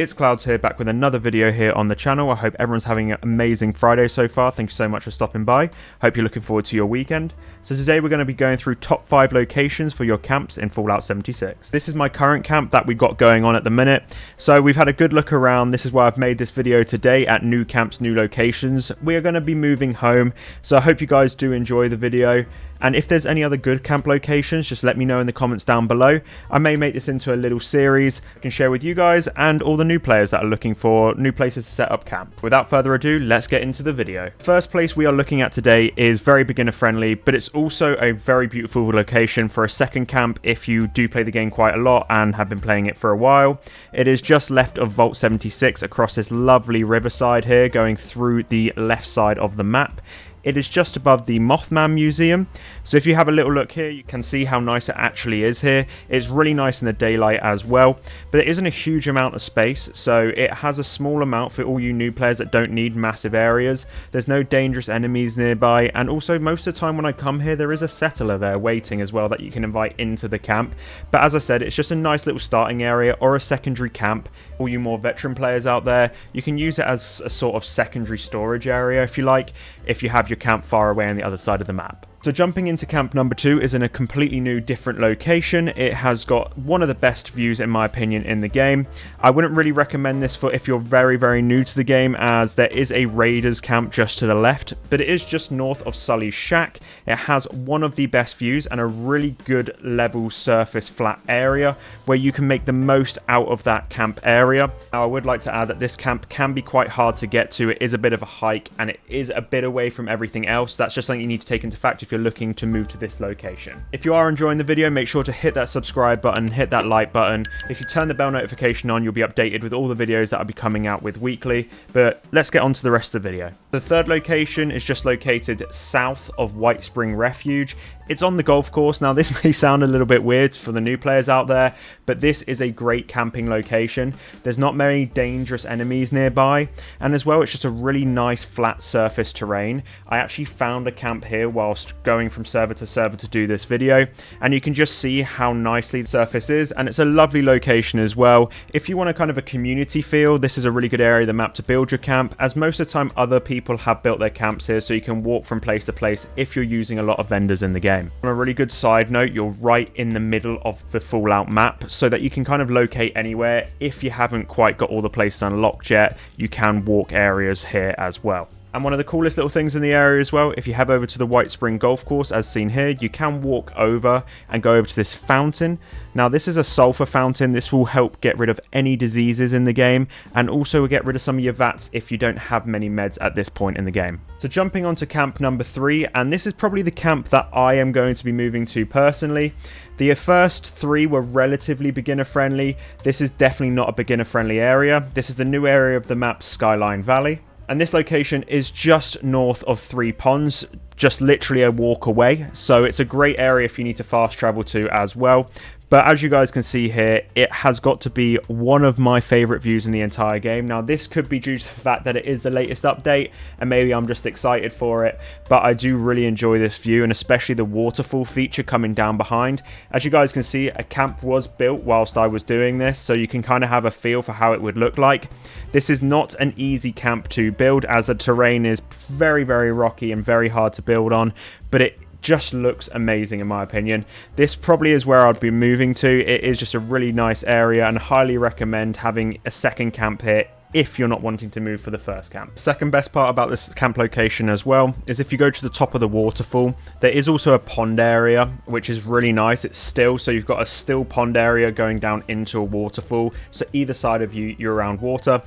It's Clouds here, back with another video here on the channel. I hope everyone's having an amazing Friday so far. Thank you so much for stopping by. Hope you're looking forward to your weekend. So today we're going to be going through top 5 locations for your camps in Fallout 76. This is my current camp that we got going on at the minute. So we've had a good look around. This is why I've made this video today at new camps, new locations. We are going to be moving home. So I hope you guys do enjoy the video. And if there's any other good camp locations, just let me know in the comments down below. I may make this into a little series I can share with you guys and all the new players that are looking for new places to set up camp. Without further ado, let's get into the video. First place we are looking at today is very beginner friendly, but it's also a very beautiful location for a second camp if you do play the game quite a lot and have been playing it for a while. It is just left of Vault 76 across this lovely riverside here, going through the left side of the map. It is just above the Mothman Museum, so if you have a little look here, you can see how nice it actually is here. It's really nice in the daylight as well, but it isn't a huge amount of space, so it has a small amount for all you new players that don't need massive areas. There's no dangerous enemies nearby, and also most of the time when I come here, there is a settler there waiting as well that you can invite into the camp. But as I said, it's just a nice little starting area or a secondary camp. All you more veteran players out there, you can use it as a sort of secondary storage area if you like, if you have your camp far away on the other side of the map. So jumping into camp number 2 is in a completely new different location. It has got one of the best views in my opinion in the game. I wouldn't really recommend this for if you're very new to the game, as there is a raiders camp just to the left, but it is just north of Sully's shack. It has one of the best views and a really good level surface flat area where you can make the most out of that camp area. Now I would like to add that this camp can be quite hard to get to. It is a bit of a hike and it is a bit away from everything else. That's just something you need to take into fact if you're looking to move to this location. If you are enjoying the video, make sure to hit that subscribe button, hit that like button. If you turn the bell notification on, you'll be updated with all the videos that I'll be coming out with weekly. But let's get on to the rest of the video. The third location is just located south of White Spring Refuge. It's on the golf course. Now this may sound a little bit weird for the new players out there, but this is a great camping location. There's not many dangerous enemies nearby, and as well it's just a really nice flat surface terrain. I actually found a camp here whilst going from server to do this video, and you can just see how nicely the surface is, and it's a lovely location as well. If you want a kind of a community feel, this is a really good area of the map to build your camp, as most of the time other people have built their camps here, so you can walk from place to place if you're using a lot of vendors in the game. On a really good side note, you're right in the middle of the Fallout map, so that you can kind of locate anywhere. If you haven't quite got all the places unlocked yet, you can walk areas here as well. And one of the coolest little things in the area as well, if you head over to the White Spring Golf Course as seen here, you can walk over and go over to this fountain. Now this is a sulfur fountain. This will help get rid of any diseases in the game, and also get rid of some of your VATs if you don't have many meds at this point in the game. So jumping on to camp number 3, and this is probably the camp that I am going to be moving to personally. The first 3 were relatively beginner friendly. This is definitely not a beginner friendly area. This is the new area of the map, Skyline Valley. And this location is just north of 3 ponds, just literally a walk away. So it's a great area if you need to fast travel to as well. But as you guys can see here, it has got to be one of my favorite views in the entire game. Now this could be due to the fact that it is the latest update and maybe I'm just excited for it, but I do really enjoy this view, and especially the waterfall feature coming down behind. As you guys can see, a camp was built whilst I was doing this, so you can kind of have a feel for how it would look like. This is not an easy camp to build, as the terrain is very rocky and very hard to build on, but it just looks amazing in my opinion. This probably is where I'd be moving to. It is just a really nice area, and highly recommend having a second camp here if you're not wanting to move for the first camp. Second best part about this camp location as well is if you go to the top of the waterfall, there is also a pond area, which is really nice. It's still, so you've got a still pond area going down into a waterfall, so either side of you, you're around water.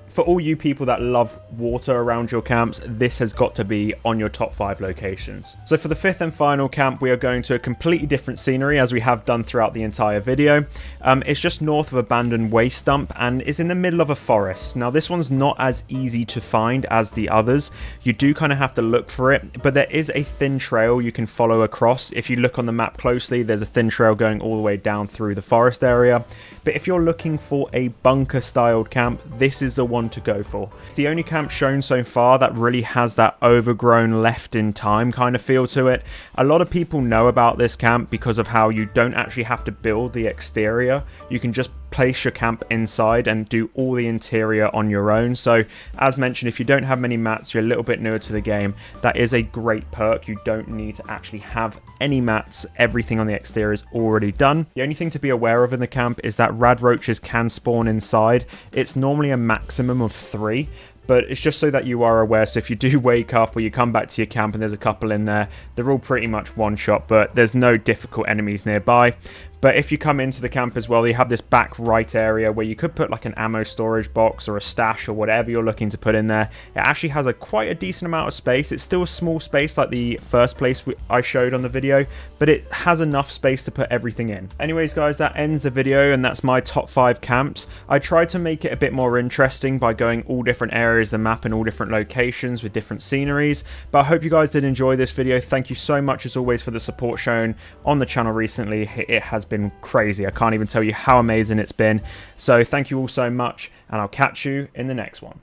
For all you people that love water around your camps, this has got to be on your top 5 locations. So for the 5th and final camp, we are going to a completely different scenery, as we have done throughout the entire video. It's just north of Abandoned Waste Dump and is in the middle of a forest. Now this one's not as easy to find as the others. You do kind of have to look for it, but there is a thin trail you can follow across. If you look on the map closely, there's a thin trail going all the way down through the forest area. But if you're looking for a bunker styled camp, this is the one to go for. It's the only camp shown so far that really has that overgrown left in time kind of feel to it. A lot of people know about this camp because of how you don't actually have to build the exterior. You can just place your camp inside and do all the interior on your own. So as mentioned, if you don't have many mats, you're a little bit newer to the game, that is a great perk. You don't need to actually have any mats. Everything on the exterior is already done. The only thing to be aware of in the camp is that rad roaches can spawn inside. It's normally a maximum of 3, but it's just so that you are aware. So if you do wake up or you come back to your camp and there's a couple in there, they're all pretty much one shot, but there's no difficult enemies nearby. But if you come into the camp as well, you have this back right area where you could put like an ammo storage box or a stash or whatever you're looking to put in there. It actually has quite a decent amount of space. It's still a small space like the first place I showed on the video, but it has enough space to put everything in. Anyways, guys, that ends the video, and that's my top 5 camps. I tried to make it a bit more interesting by going all different areas of the map and all different locations with different sceneries. But I hope you guys did enjoy this video. Thank you so much as always for the support shown on the channel recently. It has been crazy. I can't even tell you how amazing it's been. So thank you all so much, and I'll catch you in the next one.